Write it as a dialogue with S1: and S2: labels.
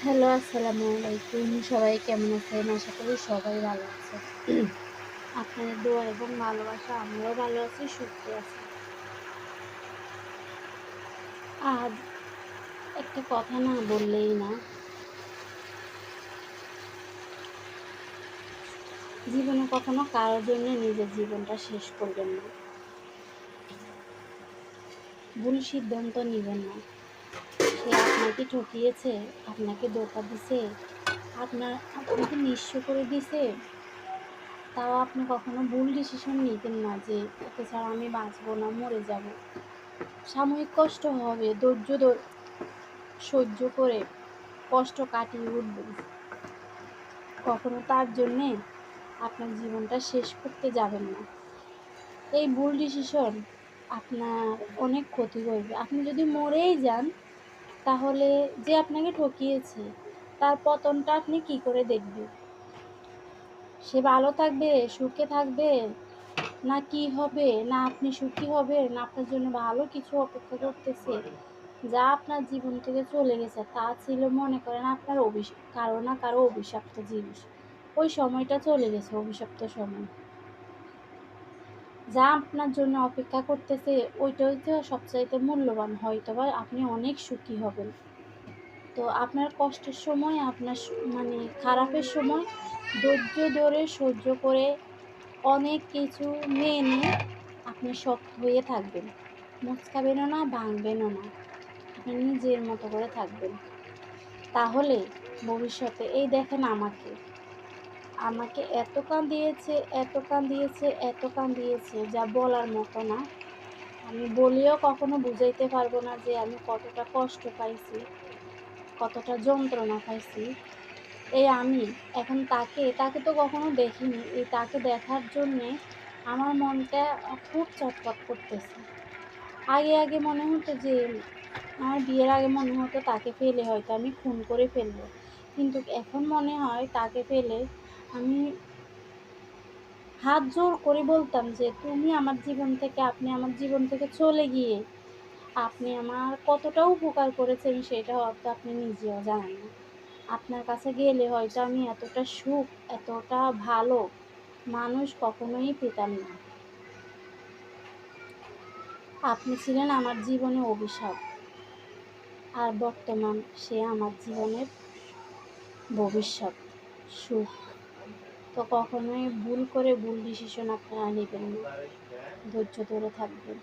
S1: Hello, আসসালামু আলাইকুম। সবাই কেমন আছেন? আশা করি সবাই ভালো আছেন। আপনাদের দোয়া এবং ভালোবাসা আমরাও ভালো আছি, সুস্থ আছি। আজ একটা কথা না বললেই না। জীবনে কখনো কারোর জন্য নিজের জীবনটা শেষ করবেন না। ভুল সিদ্ধান্ত নিবেন না। সে আপনাকে ঠকিয়েছে, আপনাকে ধোঁকা দিছে, আপনাকে নিঃস্ব করে দিছে। তাও আপনি কখনো ভুল ডিসিশন নিতেন না যে একে ছাড়া আমি বাঁচবো না, মরে যাব। সাময়িক কষ্ট হবে, সহ্য করে কষ্ট কাটিয়ে উঠবেন। কখনো তার জন্যে আপনার জীবনটা শেষ করতে যাবেন না। এই ভুল ডিসিশন আপনার অনেক ক্ষতি করবে। আপনি যদি মরেই যান, তাহলে যে আপনাকে ঠকিয়েছে তার পতনটা আপনি কি করে দেখবেন? সে ভালো থাকবে, সুখে থাকবে, না কি হবে, না আপনি সুখী হবেন, না আপনার জন্য ভালো কিছু অপেক্ষা করতেছে? যা আপনার জীবন থেকে চলে গেছে তা ছিল মনে করেন আপনার কারো না কারো অভিশপ্ত জিনিস। ওই সময়টা চলে গেছে, অভিশপ্ত সময়। যা আপনার জন্য অপেক্ষা করতেছে ওইটাই তো সবচাইতে মূল্যবান। হয়তোবা আপনি অনেক সুখী হবেন। তো আপনার কষ্টের সময়, আপনার মানে খারাপের সময় ধৈর্য ধরে সহ্য করে অনেক কিছু মেনে আপনি শক্ত হয়ে থাকবেন। মুচকাবেনও না, ভাঙবেনও না। আপনি নিজের মতো করে থাকবেন। তাহলে ভবিষ্যতে এই দেখেন আমাকে এত কাঁদিয়েছে, এত কাঁদিয়েছে, এত কাঁদিয়েছে যা বলার মতো না। আমি বলেও কখনো বুঝাইতে পারবো না যে আমি কতটা কষ্ট পাইছি, কতটা যন্ত্রণা পাইছি। এই আমি এখন তাকে তো কখনো দেখিনি। এই তাকে দেখার জন্যে আমার মনটা খুব চটপট করতেছে। আগে মনে হতো যে আমার বিয়ের আগে মনে হতো তাকে পেলে হয়তো আমি খুন করে ফেলবো। কিন্তু এখন মনে হয় তাকে পেলে আমি হাত জোড় করে বলতাম যে আপনি আমার জীবন থেকে চলে গিয়ে আপনি আমার কতটা উপকার করেছেন সেটা হয়তো আপনি নিজেও জানেন না। আপনার কাছে গেলে হয়তো আমি এতটা সুখ, এতটা ভালো মানুষ কখনোই পেতাম না। আপনি ছিলেন আমার জীবনে অভিশাপ, আর বর্তমান সে আমার জীবনের ভবিষ্যৎ, সুখ। তো কখনোই ভুল ডিসিশন আপনারা নেবেন না। ধৈর্য ধরে থাকবেন।